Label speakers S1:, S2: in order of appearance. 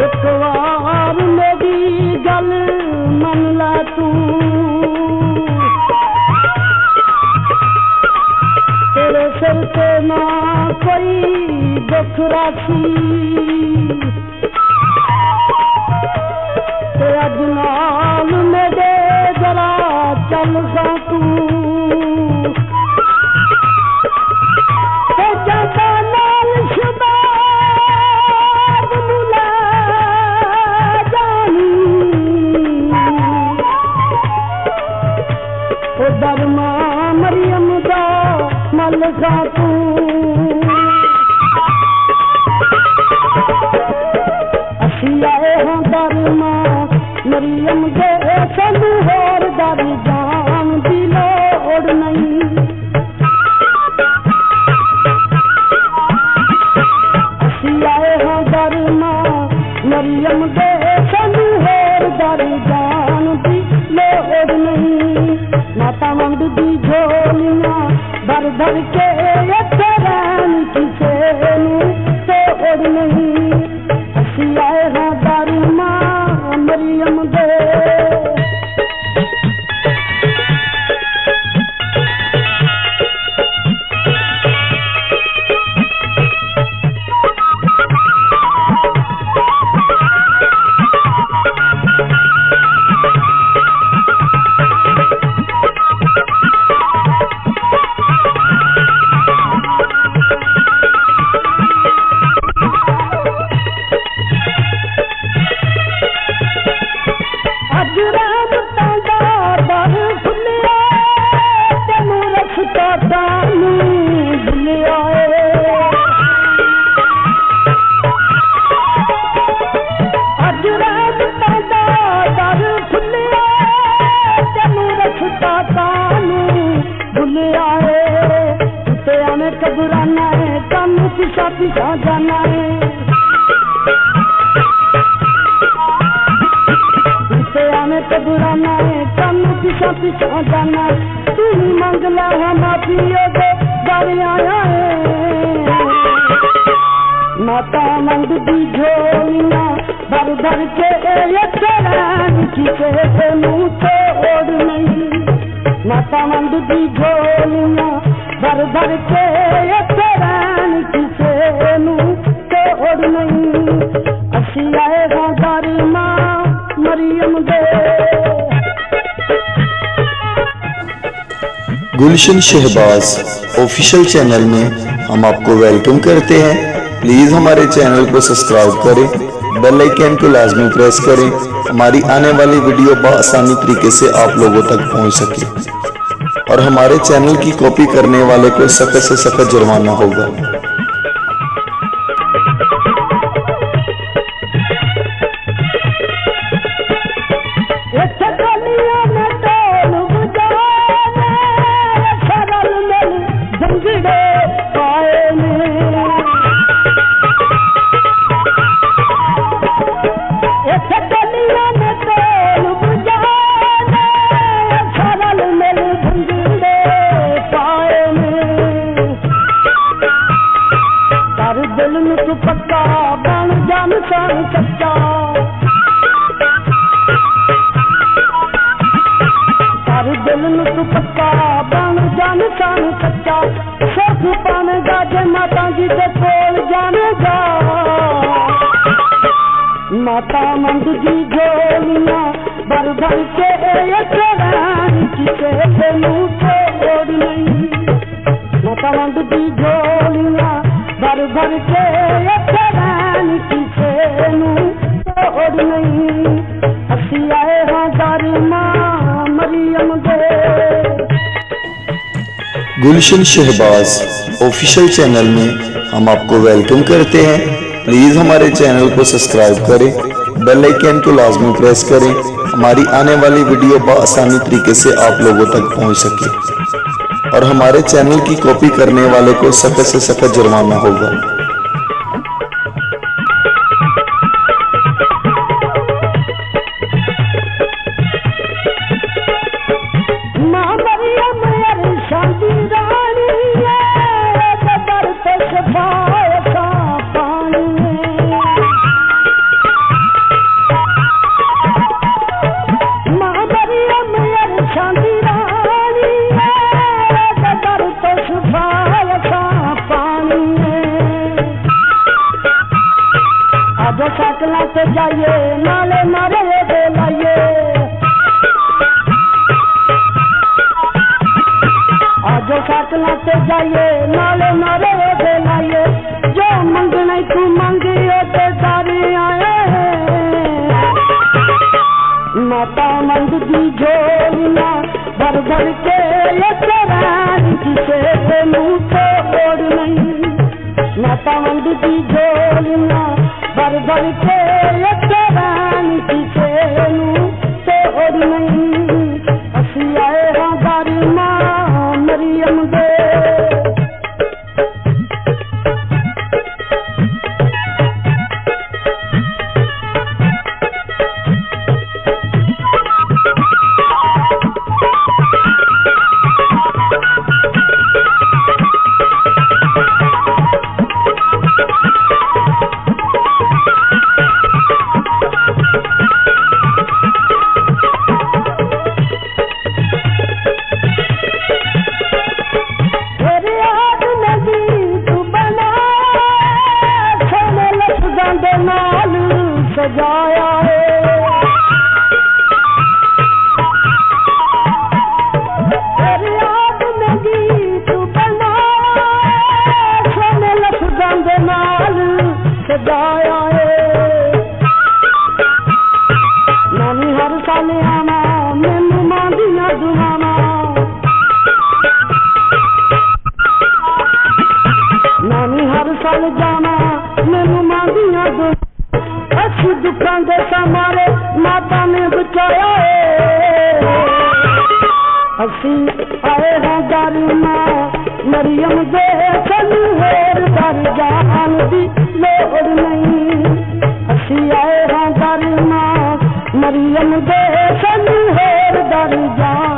S1: एक बार मेरी गल मन ला तू, तेरे सिर ते ना कोई दुख रासी, ते अज नाल मेरे जरा चल सा तू, ते जाता नाल शबाब मुला जानी, ते दरमा मरियम दा मल सा तू, असी आए हाँ दरमा मरियम दे सानू होर दर जान दी लोड़ नहीं, असी आए हाँ दरमा मरियम दे सानू होर दर जान दी लोड़ नहीं, माता मंद दी झोलियां भर भर के इत्थे रहन किसे नू तोड़ नहीं, असी आए हाँ दरमा मरियम दे। कबराना है कम पिछा पिछा जाना है, हमें कबराना है कम पिछा पिछा जाना है, तू ही मंगला हम पियो दे घर आया है, माता मंद दी झोलियां भर भर के रहन किसे मुँह तोड़ नहीं, माता मंद दी झोलियां भर भर के रहन किसे मुँह तोड़ नहीं, असी आए हाँ दरमा मरियम दे।
S2: गुलशन शहबाज ऑफिशियल चैनल में हम आपको वेलकम करते हैं। प्लीज़ हमारे चैनल को सब्सक्राइब करें, बेल आइकन को लाजमी प्रेस करें, हमारी आने वाली वीडियो बआसानी तरीके से आप लोगों तक पहुंच सके, और हमारे चैनल की कॉपी करने वाले को सख्त से सख्त जुर्माना होगा।
S1: पक्का बन जान सन सच्चा, कर दिल में तू पक्का बन जान सन सच्चा, सिर्फ पावेगा जे माता जी के कोल जानेगा, माता मंद दी झोलियां भर भर के रहन किसे मुँह तोड़ नहीं, माता मंद दी झोलियां भर भर के रहन किसे मुँह तोड़ नहीं, असी आए हाँ दरमा मरियम दे।
S2: गुलशन शहबाज ऑफिशियल चैनल में हम आपको वेलकम करते हैं। प्लीज़ हमारे चैनल को सब्सक्राइब करें, बेल आइकन को लाजमी प्रेस करें, हमारी आने वाली वीडियो बआसानी तरीके से आप लोगों तक पहुंच सके, और हमारे चैनल की कॉपी करने वाले को सख्त से सख्त जुर्माना होगा।
S1: ते जाइए नाले नारे दे लाइए आजो साकना ते जाइए नाले नारे दे लाइए जो मंगने तू मंगियो ते सारे आए माता मंद दी झोलियां भर भर के जिसे मुंह को ओढ़ नहीं माता मंद दी झोलियां भर भर के जिसे मुंह को ओढ़ नहीं असी आए हाँ गारी मां मरियम दे सजाया है तेरी याद में गीत बना सोने लफ्ज़ां दे नाल सजाया है नानी हर साल आना मैनू मां दियां दुआवां नानी हर साल जाना मैनू मां दियां दुआवां दुखों के समारे माता ने बचाया असी आए हैं दर मां मरियम दे चलू होर दर जान दी लोड़ नहीं असी आए हैं दर मां मरियम दे चलू होर दर जान